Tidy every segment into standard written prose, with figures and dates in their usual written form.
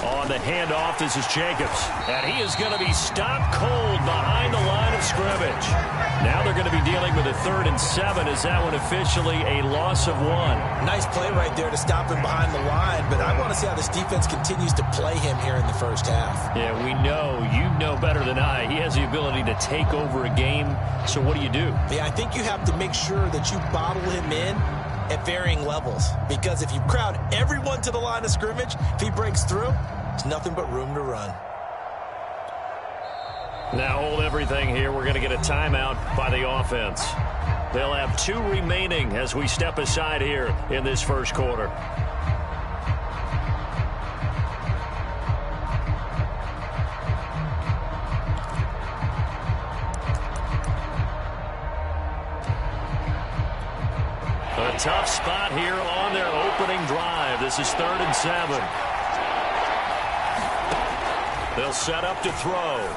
On the handoff, this is Jacobs. And he is going to be stopped cold behind the line of scrimmage. Now they're going to be dealing with a 3rd and 7. Is that one officially a loss of 1? Nice play right there to stop him behind the line, but I want to see how this defense continues to play him here in the first half. Yeah, we know. You know better than I. He has the ability to take over a game, so what do you do? Yeah, I think you have to make sure that you bottle him in at varying levels, because if you crowd everyone to the line of scrimmage, if he breaks through, there's nothing but room to run. Now hold everything here. We're going to get a timeout by the offense. They'll have 2 remaining as we step aside here in this first quarter. A tough spot here on their opening drive. This is 3rd and 7. They'll set up to throw.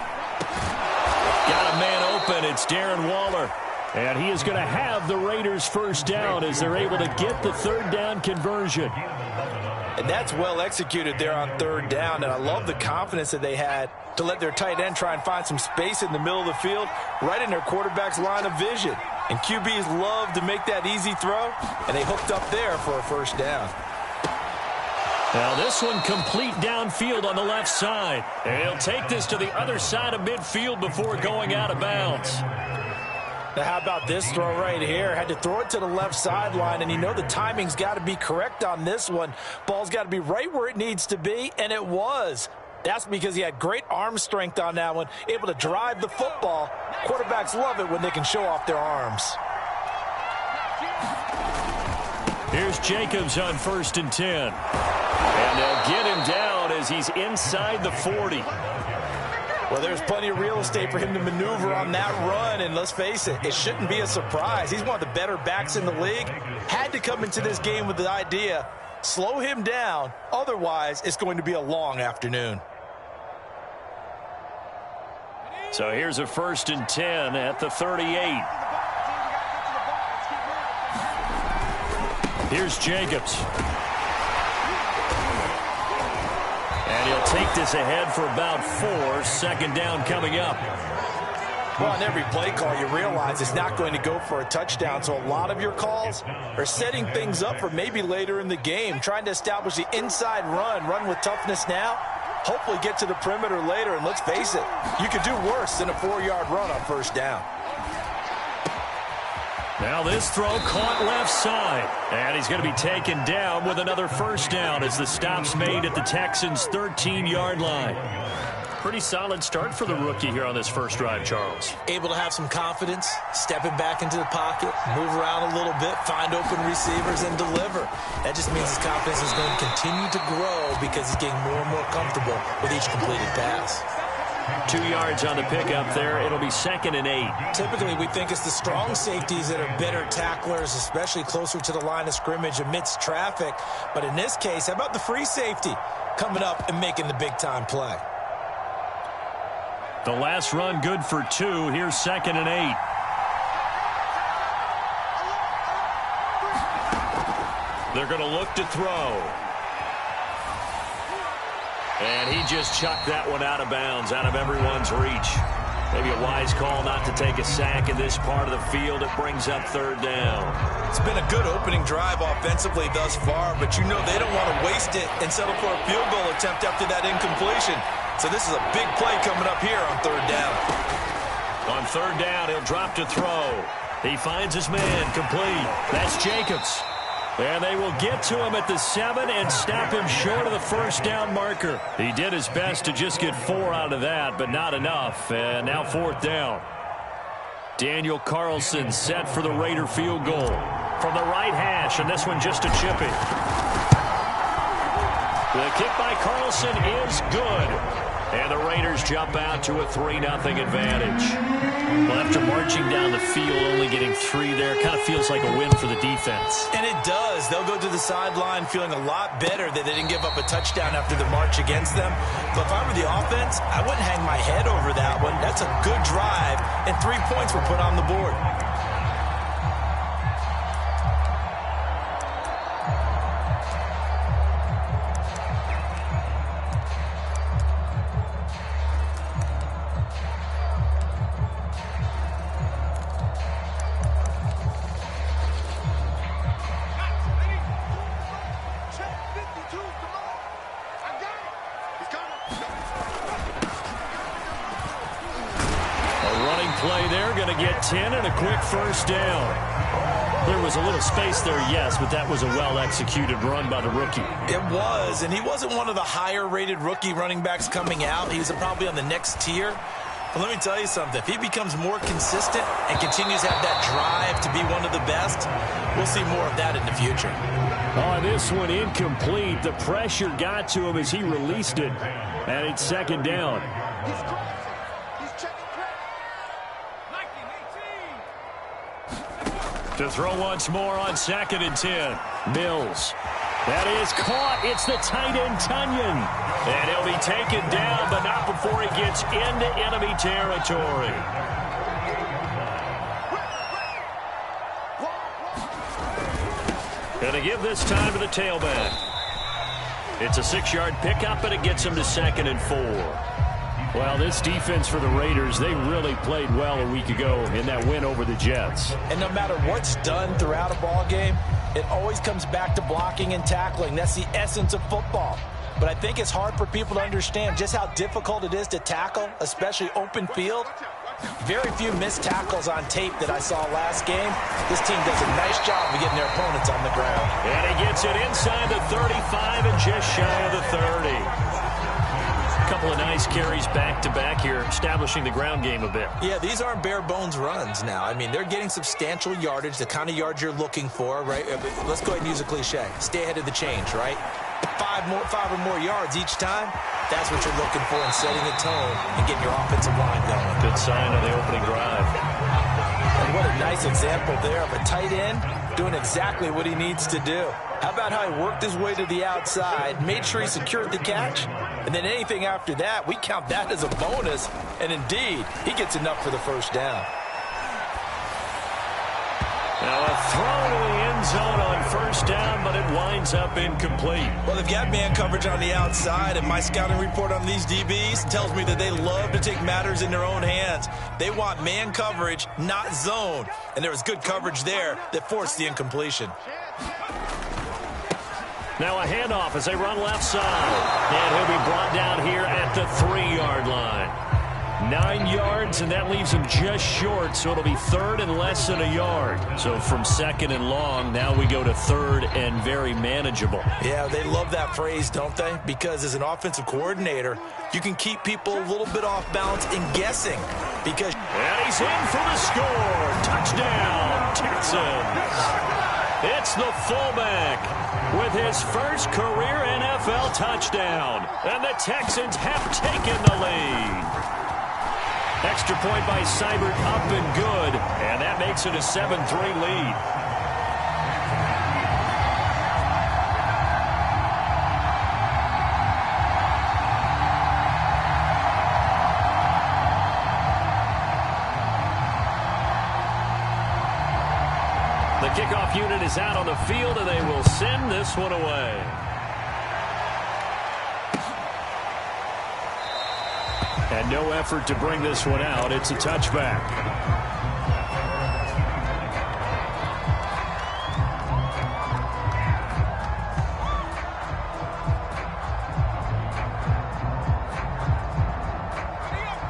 Got a man open. It's Darren Waller. And he is going to have the Raiders first down as they're able to get the 3rd down conversion. And that's well executed there on 3rd down. And I love the confidence that they had to let their tight end try and find some space in the middle of the field, right in their quarterback's line of vision. And QBs love to make that easy throw, and they hooked up there for a first down. Now this one complete downfield on the left side. And he'll take this to the other side of midfield before going out of bounds. Now how about this throw right here? Had to throw it to the left sideline, and you know the timing's got to be correct on this one. Ball's got to be right where it needs to be, and it was. That's because he had great arm strength on that one, able to drive the football. Quarterbacks love it when they can show off their arms. Here's Jacobs on 1st and 10. And they'll get him down as he's inside the 40. Well, there's plenty of real estate for him to maneuver on that run, and let's face it, it shouldn't be a surprise. He's one of the better backs in the league. Had to come into this game with the idea, slow him down, otherwise it's going to be a long afternoon. So here's a 1st and 10 at the 38. Here's Jacobs. And he'll take this ahead for about 4. 2nd down coming up. Well, on every play call, you realize it's not going to go for a touchdown. So a lot of your calls are setting things up for maybe later in the game, trying to establish the inside run with toughness now, hopefully get to the perimeter later. And let's face it, you could do worse than a 4-yard run on 1st down. Now this throw caught left side. And he's going to be taken down with another 1st down as the stop's made at the Texans' 13-yard line. Pretty solid start for the rookie here on this first drive, Charles. Able to have some confidence, stepping back into the pocket, move around a little bit, find open receivers, and deliver. That just means his confidence is going to continue to grow because he's getting more and more comfortable with each completed pass. 2 yards on the pickup there. It'll be 2nd and 8. Typically, we think it's the strong safeties that are better tacklers, especially closer to the line of scrimmage amidst traffic. But in this case, how about the free safety coming up and making the big-time play? The last run good for 2. Here's 2nd and 8. They're going to look to throw. And he just chucked that one out of bounds, out of everyone's reach. Maybe a wise call not to take a sack in this part of the field. It brings up 3rd down. It's been a good opening drive offensively thus far, but you know they don't want to waste it and settle for a field goal attempt after that incompletion. So this is a big play coming up here on 3rd down. On 3rd down, he'll drop to throw. He finds his man complete. That's Jacobs. And they will get to him at the 7 and stop him short of the 1st down marker. He did his best to just get 4 out of that, but not enough. And now 4th down. Daniel Carlson set for the Raider field goal from the right hash, and this one just a chippy. The kick by Carlson is good. And the Raiders Raiders jump out to a 3-0 advantage. Well, after marching down the field, only getting 3 there, kind of feels like a win for the defense. And it does. They'll go to the sideline feeling a lot better that they didn't give up a touchdown after the march against them. But if I were the offense, I wouldn't hang my head over that one. That's a good drive, and 3 points were put on the board. Play there, going to get 10 and a quick first down. There was a little space there, yes, but that was a well-executed run by the rookie. It was, and he wasn't one of the higher-rated rookie running backs coming out. He's probably on the next tier. But let me tell you something. If he becomes more consistent and continues to have that drive to be one of the best, we'll see more of that in the future. Oh, this one incomplete. The pressure got to him as he released it, and it's second down. To throw once more on 2nd and 10. Mills. That is caught. It's the tight end, Tunyon. And he'll be taken down, but not before he gets into enemy territory. Going to give this time to the tailback. It's a 6-yard pickup, and it gets him to 2nd and 4. Well, this defense for the Raiders, they really played well a week ago in that win over the Jets. And no matter what's done throughout a ball game, it always comes back to blocking and tackling. That's the essence of football. But I think it's hard for people to understand just how difficult it is to tackle, especially open field. Very few missed tackles on tape that I saw last game. This team does a nice job of getting their opponents on the ground. And he gets it inside the 35 and just shy of the 30. Couple of nice carries back-to-back here, establishing the ground game a bit. Yeah, these aren't bare-bones runs now. I mean, they're getting substantial yardage, the kind of yards you're looking for, right? Let's go ahead and use a cliche. Stay ahead of the change, right? 5 or more yards each time, that's what you're looking for in setting a tone and getting your offensive line going. Good sign on the opening drive. And what a nice example there of a tight end doing exactly what he needs to do. How about how he worked his way to the outside, made sure he secured the catch, and then anything after that, we count that as a bonus. And indeed, he gets enough for the first down. Now a throw to the end zone on first down, but it winds up incomplete. Well, they've got man coverage on the outside, and my scouting report on these DBs tells me that they love to take matters in their own hands. They want man coverage, not zone. And there was good coverage there that forced the incompletion. Now a handoff as they run left side. And he'll be brought down here at the 3-yard line. 9 yards, and that leaves him just short, so it'll be 3rd and less than a yard. So from 2nd and long, now we go to 3rd and very manageable. Yeah, they love that phrase, don't they? Because as an offensive coordinator, you can keep people a little bit off balance and guessing. Because and he's in for the score. Touchdown, Texans. It's the fullback with his first career NFL touchdown. And the Texans have taken the lead. Extra point by Seibert, up and good. And that makes it a 7-3 lead. The kickoff unit is out on the field, and they will send this one away. And no effort to bring this one out. It's a touchback.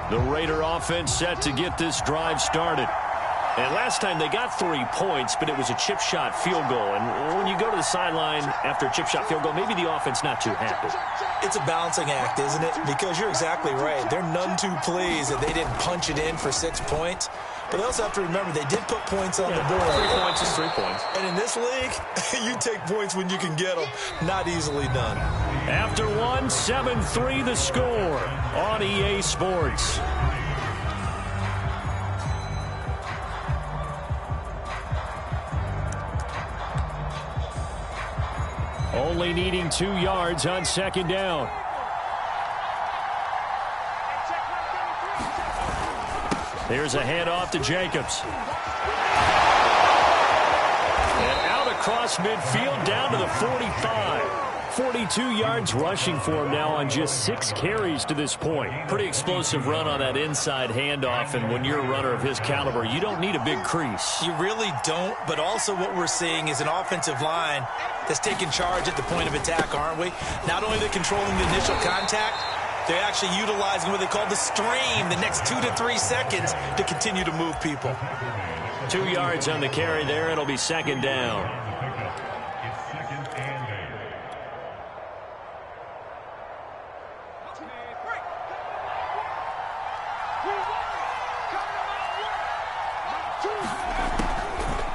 The Raider offense set to get this drive started. And last time they got 3 points, but it was a chip shot field goal. And when you go to the sideline after a chip shot field goal, maybe the offense not too happy. It's a balancing act, isn't it? Because you're exactly right. They're none too pleased that they didn't punch it in for 6 points. But they also have to remember they did put points on the board. 3 points is 3 points. And in this league, you take points when you can get them. Not easily done. After one, 7-3 the score on EA Sports. Only needing 2 yards on second down. Here's a handoff to Jacobs. And out across midfield down to the 45. 42 yards rushing for him now on just 6 carries to this point. Pretty explosive run on that inside handoff, and when you're a runner of his caliber, you don't need a big crease. You really don't, but also what we're seeing is an offensive line that's taking charge at the point of attack, aren't we? Not only are they controlling the initial contact, they're actually utilizing what they call the stream, the next 2 to 3 seconds, to continue to move people. 2 yards on the carry there. It'll be second down.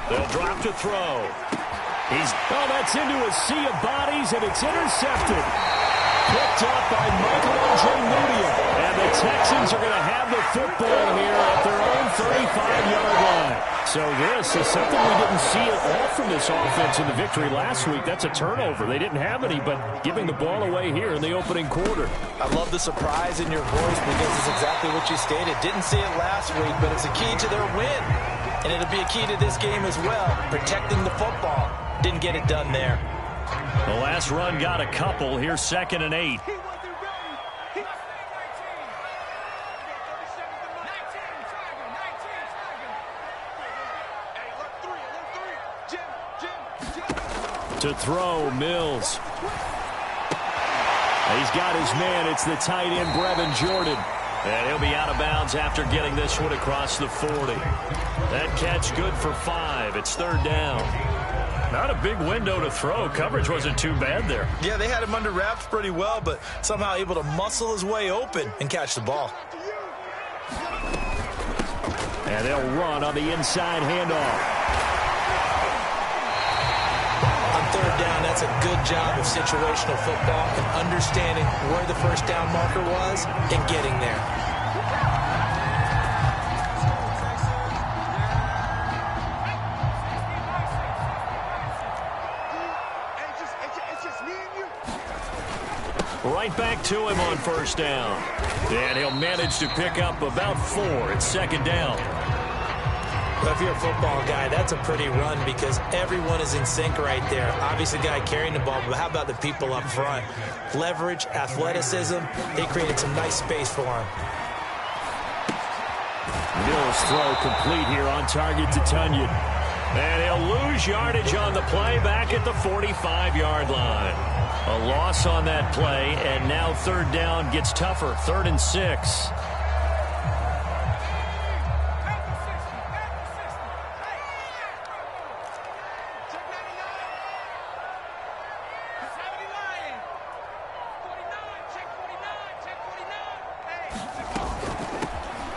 They'll drop to throw. That's into a sea of bodies, and it's intercepted. Picked up by Biglew26's. And the Texans are going to have the football here at their own 35-yard line. So this is something we didn't see at all from this offense in the victory last week. That's a turnover. They didn't have any, but giving the ball away here in the opening quarter. I love the surprise in your voice because it's exactly what you stated. Didn't see it last week, but it's a key to their win. And it'll be a key to this game as well, protecting the football. Didn't get it done there. The last run got a couple. Here's 2nd and 8. To throw, Mills. He's got his man. It's the tight end, Brevin Jordan. And he'll be out of bounds after getting this one across the 40. That catch good for 5. It's 3rd down. Not a big window to throw. Coverage wasn't too bad there. Yeah, they had him under wraps pretty well, but somehow able to muscle his way open and catch the ball. And they'll run on the inside handoff. On 3rd down, that's a good job of situational football and understanding where the first down marker was and getting there. Right back to him on 1st down. And he'll manage to pick up about 4. It's 2nd down. Well, if you're a football guy, that's a pretty run because everyone is in sync right there. Obviously, the guy carrying the ball, but how about the people up front? Leverage, athleticism, they created some nice space for him. Mills' throw complete here on target to Tunyon. And he'll lose yardage on the play back at the 45-yard line. A loss on that play, and now 3rd down gets tougher. 3rd and 6.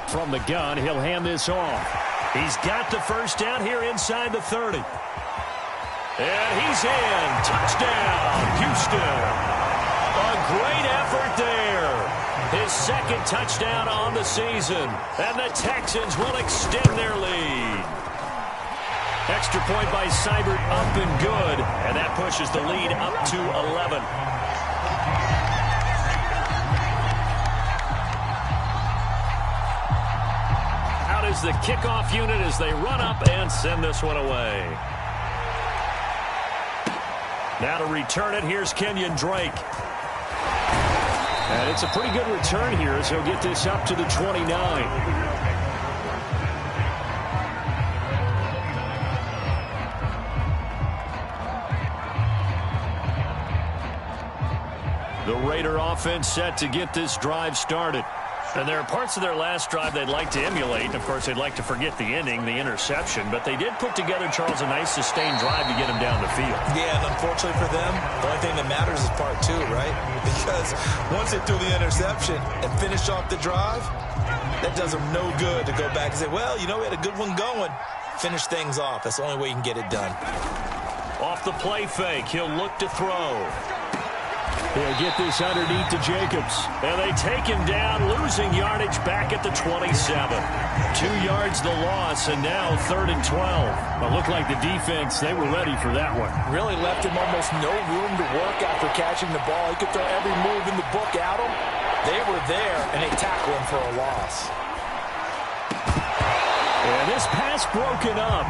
From the gun, he'll hand this off. He's got the 1st down here inside the 30. And he's in. Touchdown, Houston. A great effort there. His 2nd touchdown on the season. And the Texans will extend their lead. Extra point by Seibert, up and good. And that pushes the lead up to 11. Out is the kickoff unit as they run up and send this one away. Now to return it, here's Kenyon Drake. And it's a pretty good return here as he'll get this up to the 29. The Raider offense set to get this drive started. And there are parts of their last drive they'd like to emulate. And, of course, they'd like to forget the inning, the interception. But they did put together, Charles, a nice sustained drive to get him down the field. Yeah, and unfortunately for them, the only thing that matters is part 2, right? Because once they threw the interception and finished off the drive, that does them no good to go back and say, well, you know, we had a good one going. Finish things off. That's the only way you can get it done. Off the play fake, he'll look to throw. He'll get this underneath to Jacobs. And they take him down, losing yardage back at the 27. 2 yards the loss, and now 3rd and 12. It looked like the defense, they were ready for that one. Really left him almost no room to work after catching the ball. He could throw every move in the book at him. They were there, and they tackle him for a loss. And this pass broken up.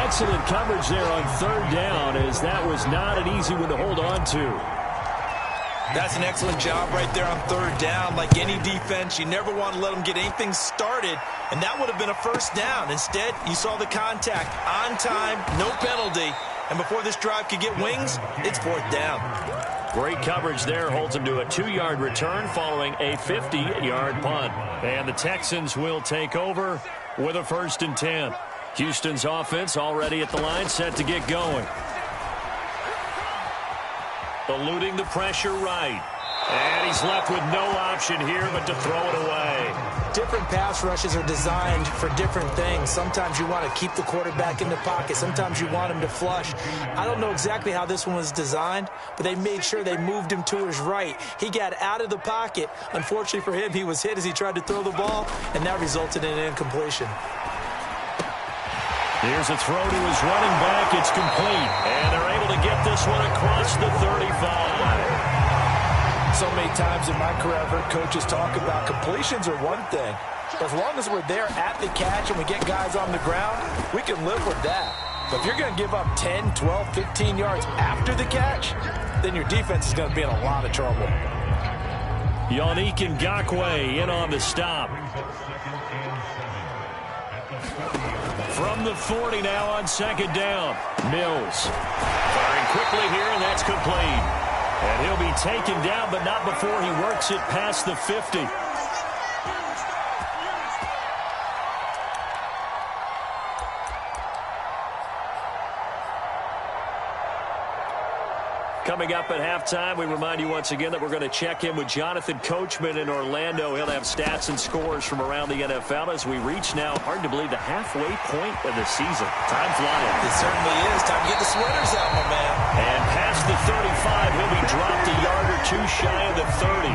Excellent coverage there on 3rd down, as that was not an easy one to hold on to. That's an excellent job right there on 3rd down. Like any defense, you never want to let them get anything started, and that would have been a 1st down. Instead, you saw the contact on time, no penalty, and before this drive could get wings, it's 4th down. Great coverage there, holds him to a 2-yard return following a 50-yard punt. And the Texans will take over with a 1st and 10. Houston's offense already at the line, set to get going. Eluding the pressure right. And he's left with no option here but to throw it away. Different pass rushes are designed for different things. Sometimes you want to keep the quarterback in the pocket. Sometimes you want him to flush. I don't know exactly how this one was designed, but they made sure they moved him to his right. He got out of the pocket. Unfortunately for him, he was hit as he tried to throw the ball, and that resulted in an incompletion. Here's a throw to his running back. It's complete. And they're able to get this one across the 35. So many times in my career, I've heard coaches talk about completions are one thing. As long as we're there at the catch and we get guys on the ground, we can live with that. But if you're going to give up 10, 12, 15 yards after the catch, then your defense is going to be in a lot of trouble. Yannick Ngakoue in on the stop. From the 40 now on 2nd down. Mills firing quickly here, and that's complete. And he'll be taken down, but not before he works it past the 50. Coming up at halftime, we remind you once again that we're going to check in with Jonathan Coachman in Orlando. He'll have stats and scores from around the NFL as we reach now, hard to believe, the halfway point of the season. Time flying. It certainly is. Time to get the sweaters out, my man. And past the 35, he'll be dropped a yard or two shy of the 30.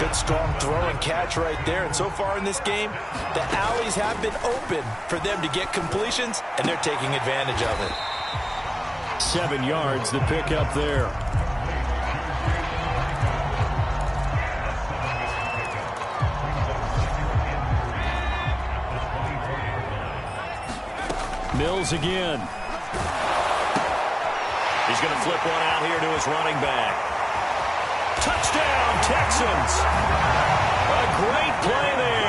Good strong throw and catch right there. And so far in this game, the alleys have been open for them to get completions, and they're taking advantage of it. 7 yards, the pick up there. Mills again. He's going to flip one out here to his running back. Touchdown, Texans. A great play there.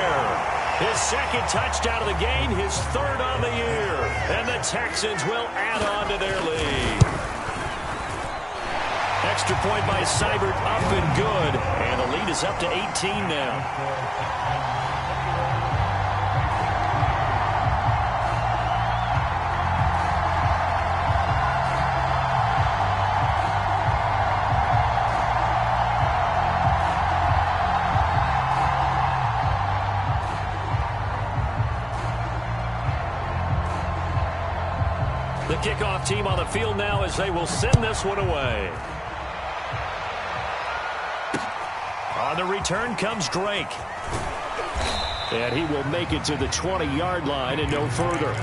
His 2nd touchdown of the game, his 3rd on the year. And the Texans will add on to their lead. Extra point by Seibert, up and good. And the lead is up to 18 now. The kickoff team on the field now as they will send this one away. On the return comes Drake. And he will make it to the 20-yard line and no further.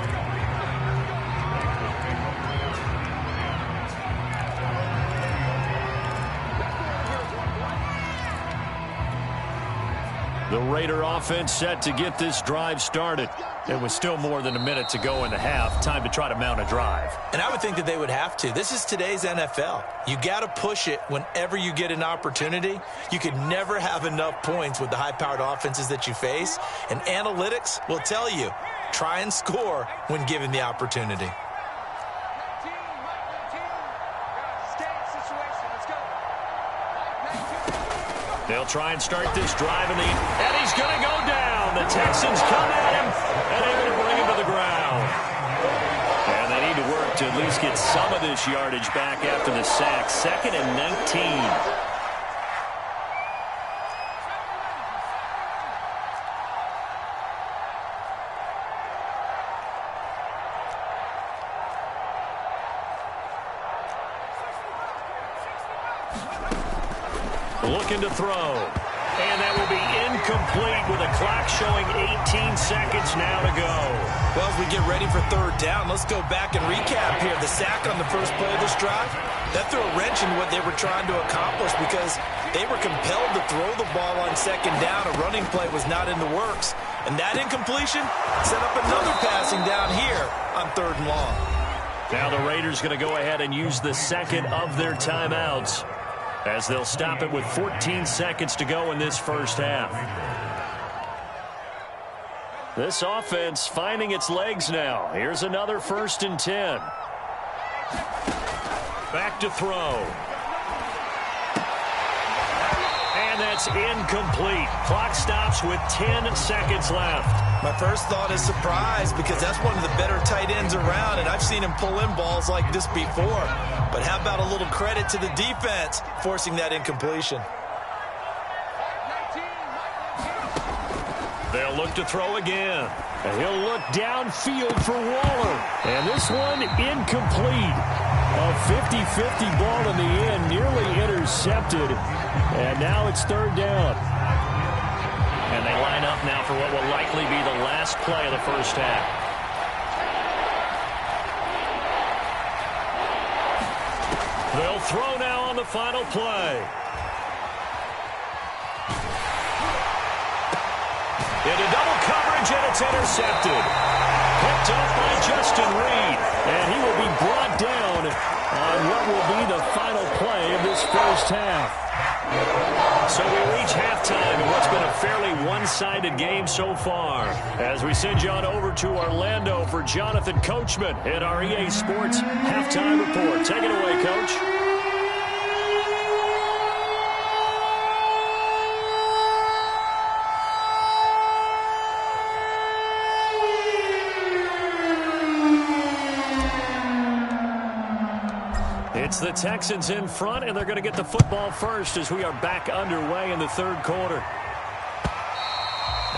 The Raider offense set to get this drive started. It was still more than a minute to go in the half. Time to try to mount a drive. And I would think that they would have to. This is today's NFL. You got to push it whenever you get an opportunity. You could never have enough points with the high-powered offenses that you face. And analytics will tell you, try and score when given the opportunity. They'll try and start this drive, and he's going to go down. The Texans come at him and able to bring him to the ground. And they need to work to at least get some of this yardage back after the sack. 2nd and 19. Looking to throw. And that will be incomplete with a clock showing 18 seconds now to go. Well, as we get ready for third down, let's go back and recap here. The sack on the first play of this drive, that threw a wrench in what they were trying to accomplish because they were compelled to throw the ball on second down. A running play was not in the works. And that incompletion set up another passing down here on third and long. Now the Raiders going to go ahead and use the second of their timeouts, as they'll stop it with 14 seconds to go in this first half. This offense finding its legs now. Here's another 1st and 10. Back to throw. And that's incomplete. Clock stops with 10 seconds left. My first thought is surprise because that's one of the better tight ends around, and I've seen him pull in balls like this before. But how about a little credit to the defense forcing that incompletion? They'll look to throw again. And he'll look downfield for Waller. And this one incomplete. A 50-50 ball in the end, nearly intercepted. And now it's third down. And they line up now for what will likely be the last play of the first half. They'll throw now on the final play. Into double coverage, and it's intercepted. Picked off by Justin Reed. And he will be brought down on what will be the final play of this first half. So we reach halftime in what's been a fairly one-sided game so far. As we send you on over to Orlando for Jonathan Coachman at our EA Sports Halftime Report. Take it away, Coach. It's the Texans in front, and they're going to get the football first as we are back underway in the third quarter.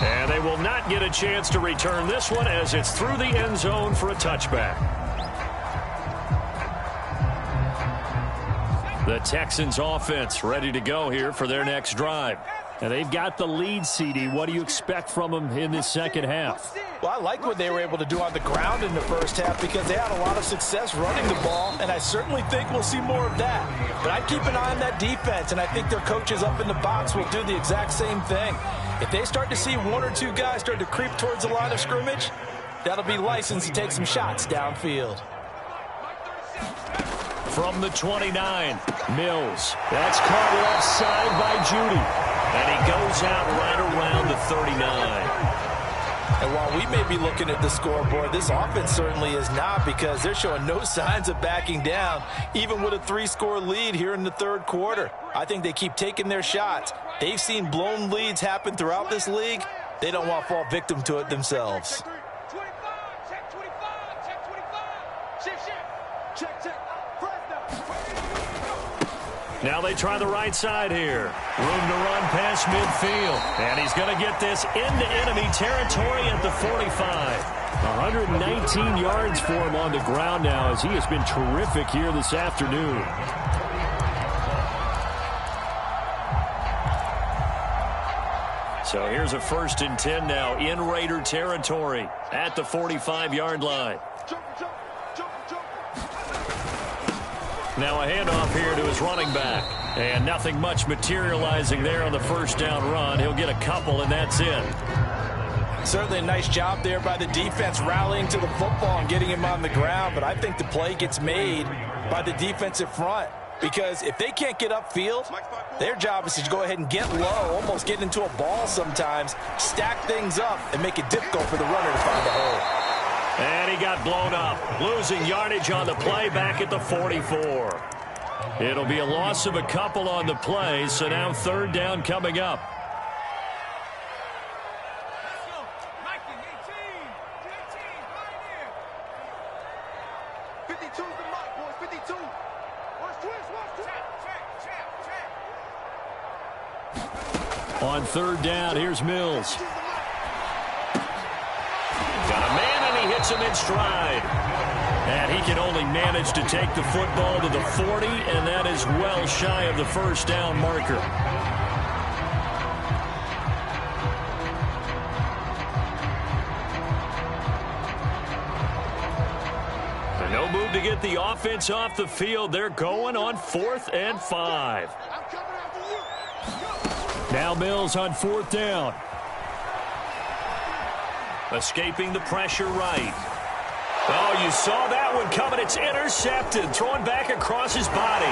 And they will not get a chance to return this one as it's through the end zone for a touchback. The Texans offense ready to go here for their next drive. And they've got the lead, CD. What do you expect from them in this second half? Well, I like what they were able to do on the ground in the first half because they had a lot of success running the ball, and I certainly think we'll see more of that. But I'd keep an eye on that defense, and I think their coaches up in the box will do the exact same thing. If they start to see one or two guys start to creep towards the line of scrimmage, that'll be license to take some shots downfield. From the 29, Mills. That's caught left side by Judy. And he goes out right around the 39. And while we may be looking at the scoreboard, this offense certainly is not because they're showing no signs of backing down, even with a 3-score lead here in the third quarter. I think they keep taking their shots. They've seen blown leads happen throughout this league. They don't want to fall victim to it themselves. Now they try the right side here. Room to run past midfield. And he's going to get this into enemy territory at the 45. 119 yards for him on the ground now as he has been terrific here this afternoon. So here's a 1st and 10 now in Raider territory at the 45-yard line. Now a handoff here to his running back. And nothing much materializing there on the first down run. He'll get a couple, and that's it. Certainly a nice job there by the defense rallying to the football and getting him on the ground. But I think the play gets made by the defensive front. Because if they can't get upfield, their job is to go ahead and get low, almost get into a ball sometimes, stack things up, and make it difficult for the runner to find a hole. And he got blown up, losing yardage on the play back at the 44. It'll be a loss of a couple on the play, so now third down coming up. On third down, here's Mills. Got a man, and he hits him in stride. And he can only manage to take the football to the 40, and that is well shy of the first down marker. to get the offense off the field. They're going on 4th and 5. Now Mills on 4th down. Escaping the pressure right. Oh, you saw that one coming. It's intercepted. Throwing back across his body.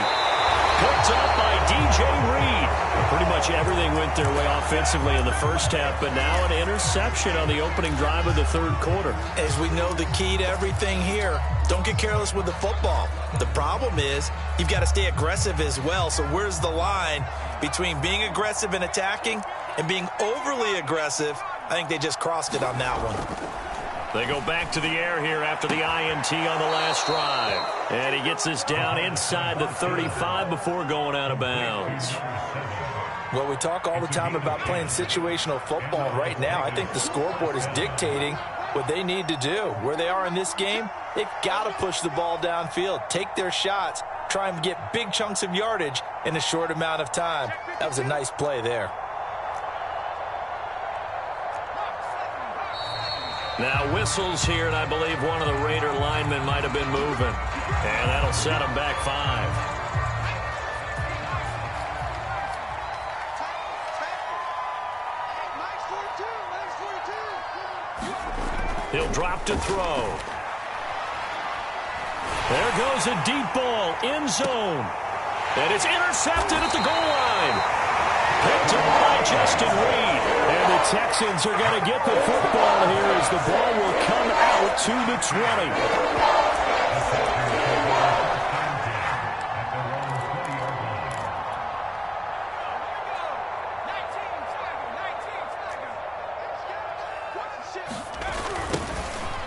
Picked up by DJ Reed. Pretty much everything went their way offensively in the first half, but now an interception on the opening drive of the 3rd quarter. As we know, the key to everything here, don't get careless with the football. The problem is you've got to stay aggressive as well. So where's the line between being aggressive and attacking and being overly aggressive? I think they just crossed it on that one. They go back to the air here after the INT on the last drive. And he gets this down inside the 35 before going out of bounds. Well, we talk all the time about playing situational football. Right now, I think the scoreboard is dictating what they need to do. Where they are in this game, they've got to push the ball downfield, take their shots, try and get big chunks of yardage in a short amount of time. That was a nice play there. Now whistles here, and I believe one of the Raider linemen might have been moving. And that'll set them back 5. He'll drop to throw. There goes a deep ball, end zone. And it's intercepted at the goal line. Picked up by Justin Reed. And the Texans are going to get the football here as the ball will come out to the 20.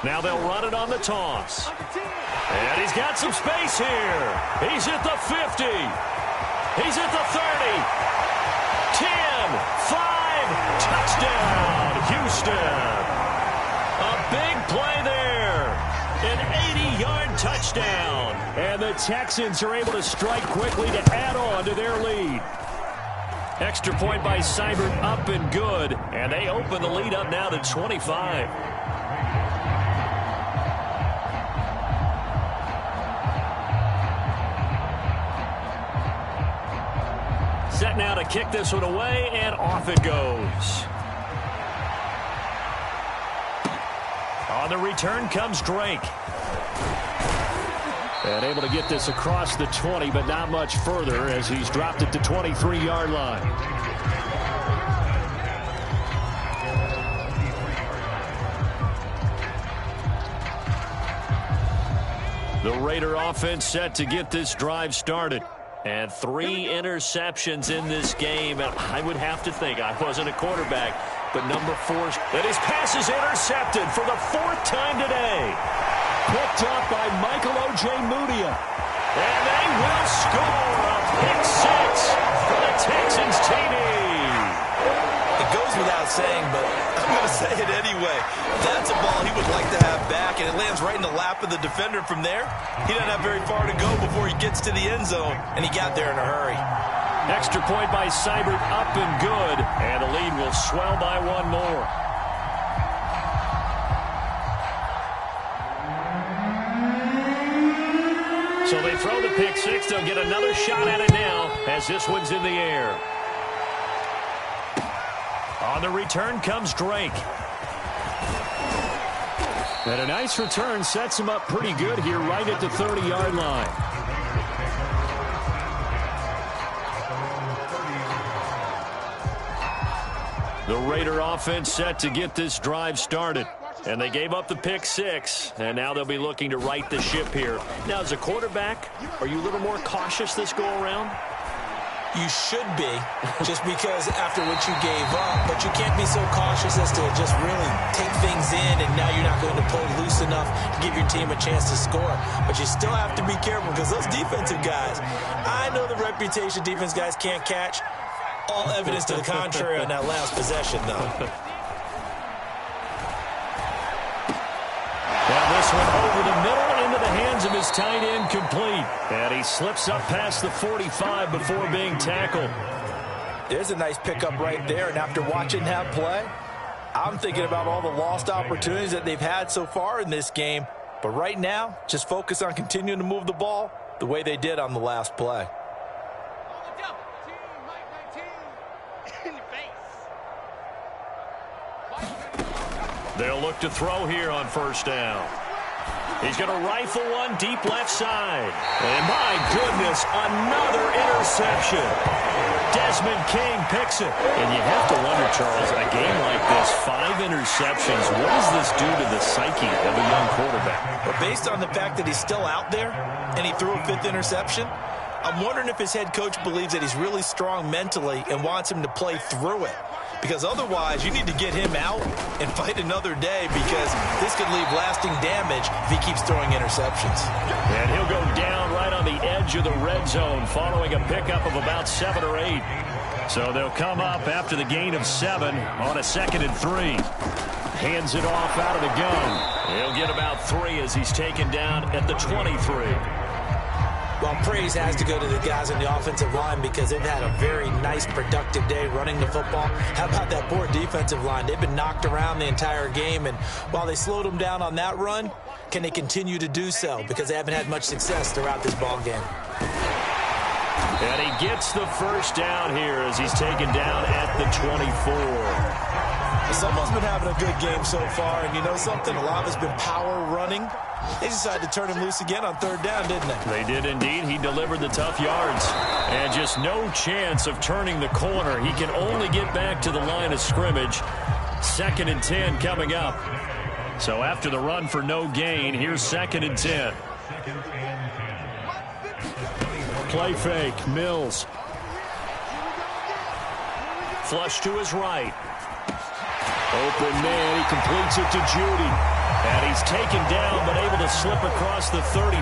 Now they'll run it on the toss. And he's got some space here. He's at the 50. He's at the 30. 10, 5, touchdown, Houston. A big play there. An 80-yard touchdown. And the Texans are able to strike quickly to add on to their lead. Extra point by Seibert up and good. And they open the lead up now to 25. Set now to kick this one away, and off it goes. On the return comes Drake. And able to get this across the 20, but not much further as he's dropped it to 23-yard line. The Raider offense set to get this drive started. And 3 interceptions in this game. And I would have to think, I wasn't a quarterback, but number 4, that his pass is intercepted for the 4th time today. Picked up by Michael O.J. Mudia. And they will score a pick 6 for the Texans TD. It goes without saying, but I'm going to say it anyway. That's a ball he would like to have back, and it lands right in the lap of the defender from there. He doesn't have very far to go before he gets to the end zone, and he got there in a hurry. Extra point by Seibert up and good, and the lead will swell by 1 more. So they throw the pick 6. They'll get another shot at it now as this one's in the air. On the return comes Drake. And a nice return sets him up pretty good here right at the 30-yard line. The Raider offense set to get this drive started. And they gave up the pick 6, and now they'll be looking to right the ship here. Now, as a quarterback, are you a little more cautious this go-around? You should be, just because after what you gave up, but you can't be so cautious as to just really take things in, and now you're not going to play loose enough to give your team a chance to score. But you still have to be careful because those defensive guys, I know the reputation defense guys can't catch. All evidence to the contrary on that last possession, though. Now this one over the middle into the hands of his tight end, complete. And he slips up past the 45 before being tackled. There's a nice pickup right there, and after watching that play, I'm thinking about all the lost opportunities that they've had so far in this game. But right now, just focus on continuing to move the ball the way they did on the last play. They'll look to throw here on first down. He's going to rifle one deep left side. And my goodness, another interception. Desmond King picks it. And you have to wonder, Charles, a game like this, 5 interceptions, what does this do to the psyche of a young quarterback? But based on the fact that he's still out there and he threw a 5th interception, I'm wondering if his head coach believes that he's really strong mentally and wants him to play through it. Because otherwise, you need to get him out and fight another day, because this could leave lasting damage if he keeps throwing interceptions. And he'll go down right on the edge of the red zone following a pickup of about 7 or 8. So they'll come up after the gain of 7 on a 2nd and 3. Hands it off out of the gun. He'll get about 3 as he's taken down at the 23. Well, praise has to go to the guys on the offensive line, because they've had a very nice, productive day running the football. How about that poor defensive line? They've been knocked around the entire game, and while they slowed them down on that run, can they continue to do so? Because they haven't had much success throughout this ball game. And he gets the first down here as he's taken down at the 24. Someone's been having a good game so far, and you know something? A lot of it's been power running. They decided to turn him loose again on 3rd down, didn't they? They did indeed. He delivered the tough yards. And just no chance of turning the corner. He can only get back to the line of scrimmage. 2nd and 10 coming up. So after the run for no gain, here's 2nd and 10. Play fake, Mills. Flush to his right. Open man, he completes it to Judy. And he's taken down, but able to slip across the 35.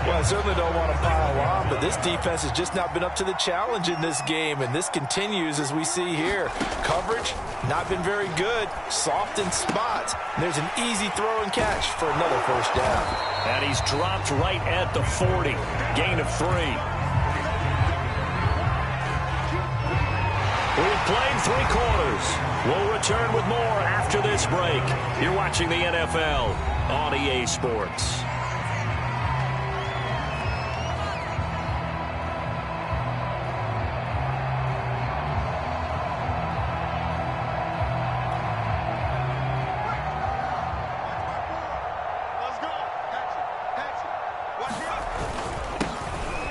Well, I certainly don't want to pile on, but this defense has just not been up to the challenge in this game, and this continues as we see here. Coverage, not been very good. Soft in spots. And there's an easy throw and catch for another first down. And he's dropped right at the 40. Gain of 3. We've played 3 quarters. We'll return with more after this break. You're watching the NFL on EA Sports.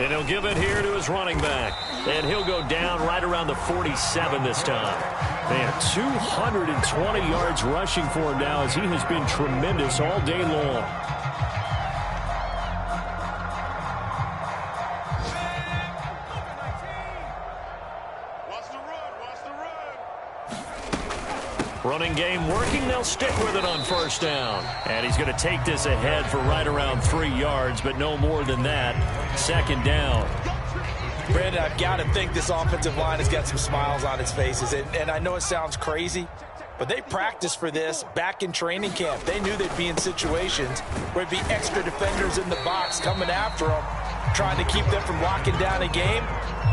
And he'll give it here to his running back. And he'll go down right around the 47 this time. Man, 220 yards rushing for him now, as he has been tremendous all day long. Running game working. They'll stick with it on first down. And he's going to take this ahead for right around 3 yards, but no more than that. 2nd down. Brandon, I've got to think this offensive line has got some smiles on its faces. And I know it sounds crazy, but they practiced for this back in training camp. They knew they'd be in situations where it'd be extra defenders in the box coming after them, trying to keep them from locking down a game.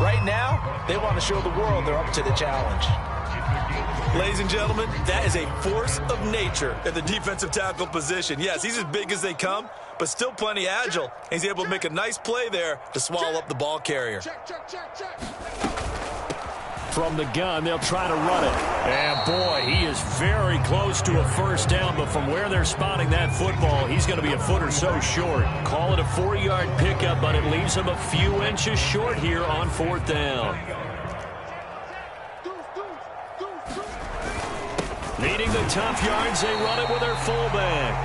Right now, they want to show the world they're up to the challenge. Ladies and gentlemen, that is a force of nature at the defensive tackle position. Yes, he's as big as they come, but still plenty agile. He's able to make a nice play there to swallow up the ball carrier. From the gun, they'll try to run it. And boy, he is very close to a first down, but from where they're spotting that football, he's going to be a foot or so short. Call it a 4-yard pickup, but it leaves him a few inches short here on 4th down. Needing the tough yards, they run it with their fullback.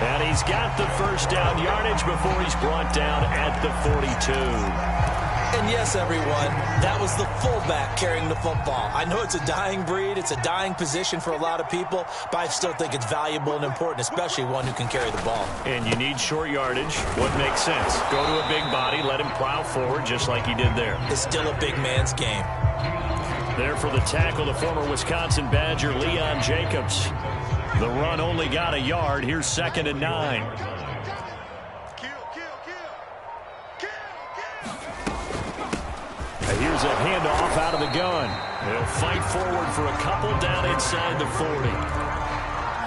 And he's got the first down yardage before he's brought down at the 42. And yes, everyone, that was the fullback carrying the football. I know it's a dying breed, it's a dying position for a lot of people, but I still think it's valuable and important, especially one who can carry the ball. And you need short yardage. What makes sense? Go to a big body, let him plow forward just like he did there. It's still a big man's game. There for the tackle, the former Wisconsin Badger, Leon Jacobs. The run only got a yard. Here's 2nd and 9. And here's a handoff out of the gun. They'll fight forward for a couple down inside the 40.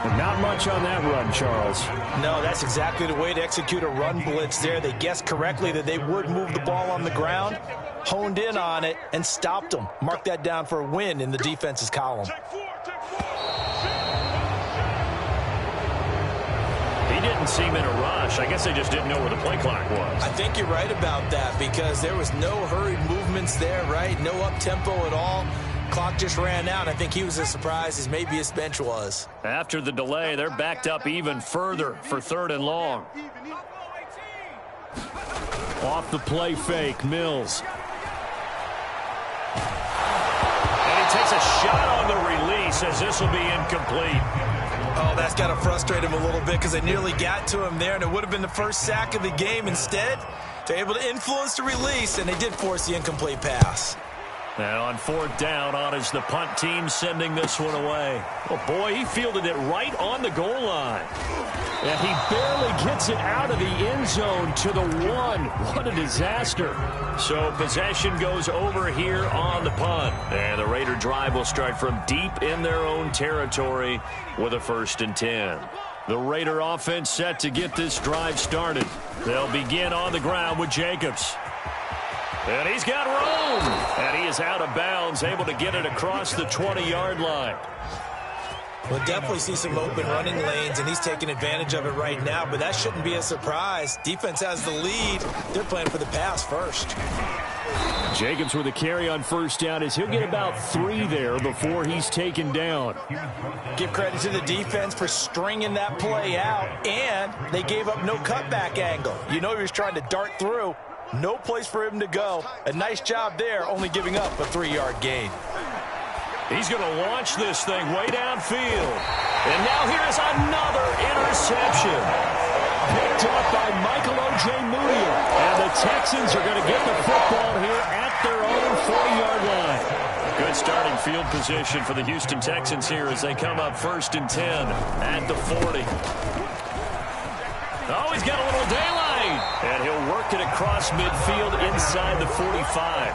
And not much on that run, Charles. No, that's exactly the way to execute a run blitz there. They guessed correctly that they would move the ball on the ground, honed in on it, and stopped them. Mark that down for a win in the defense's column. He didn't seem in a rush. I guess they just didn't know where the play clock was. I think you're right about that because there was no hurried movements there, right? No up-tempo at all. Clock just ran out. I think he was as surprised as maybe his bench was. After the delay, they're backed up even further for 3rd and long. Off the play fake, Mills. And he takes a shot on the release as this will be incomplete. Oh, that's got to frustrate him a little bit because they nearly got to him there, and it would have been the first sack of the game. Instead, they're able to influence the release, and they did force the incomplete pass. And on 4th down, on is the punt team sending this one away. Oh, boy, he fielded it right on the goal line. And he barely gets it out of the end zone to the 1. What a disaster. So possession goes over here on the punt. And the Raider drive will start from deep in their own territory with a 1st and 10. The Raider offense set to get this drive started. They'll begin on the ground with Jacobs. And he's got room. And he is out of bounds, able to get it across the 20-yard line. We'll definitely see some open running lanes, and he's taking advantage of it right now, but that shouldn't be a surprise. Defense has the lead. They're playing for the pass first. Jacobs with a carry on 1st down as he'll get about 3 there before he's taken down. Give credit to the defense for stringing that play out, and they gave up no cutback angle. You know he was trying to dart through. No place for him to go. A nice job there, only giving up a 3-yard gain. He's going to launch this thing way downfield. And now here's another interception. Picked up by Michael Ojemudia. And the Texans are going to get the football here at their own 40-yard line. Good starting field position for the Houston Texans here as they come up 1st and 10 at the 40. Oh, he's got a little daylight. And he'll work it across midfield inside the 45.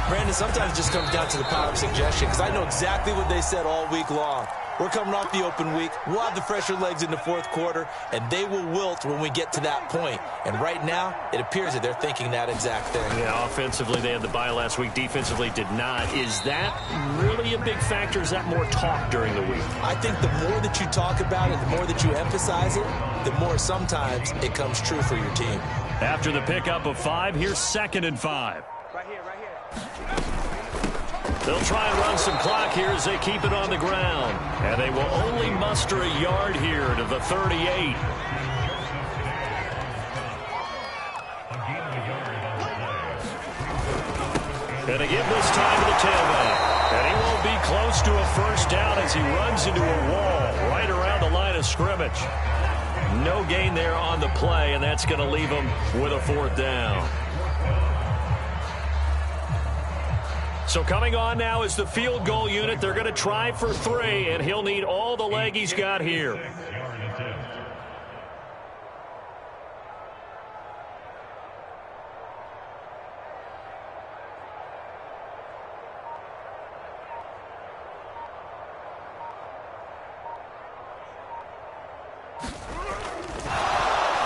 Brandon, sometimes it just comes down to the power of suggestion because I know exactly what they said all week long. We're coming off the open week. We'll have the fresher legs in the 4th quarter, and they will wilt when we get to that point. And right now, it appears that they're thinking that exact thing. Yeah, offensively, they had the bye last week. Defensively, did not. Is that really a big factor? Is that more talk during the week? I think the more that you talk about it, the more that you emphasize it, the more sometimes it comes true for your team. After the pickup of 5, here's 2nd and 5. Right here. They'll try and run some clock here as they keep it on the ground. And they will only muster a yard here to the 38. And again this time to the tailback. And he won't be close to a 1st down as he runs into a wall right around the line of scrimmage. No gain there on the play, and that's going to leave him with a 4th down. So coming on now is the field goal unit. They're going to try for 3, and he'll need all the leg he's got here.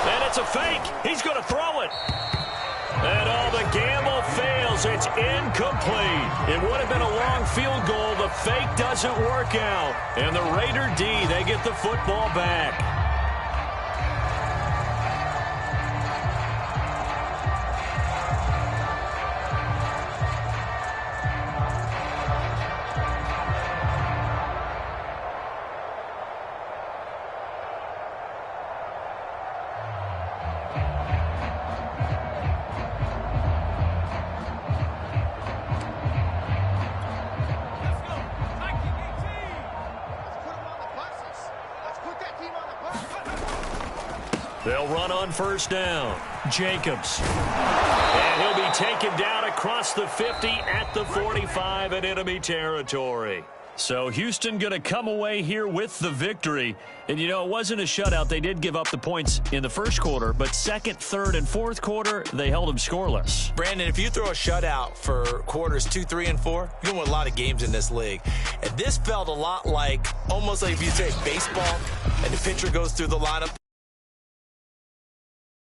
And it's a fake. He's going to throw it. And the gamble fails. It's incomplete. It would have been a long field goal. The fake doesn't work out. And the Raider D, they get the football back. They'll run on 1st down. Jacobs. And he'll be taken down across the 50 at the 45 in enemy territory. So Houston going to come away here with the victory. And, you know, it wasn't a shutout. They did give up the points in the first quarter, but second, third, and fourth quarter, they held them scoreless. Brandon, if you throw a shutout for quarters 2, 3, and 4, you're going to win a lot of games in this league. And this felt a lot like, almost like if you say baseball, and the pitcher goes through the lineup,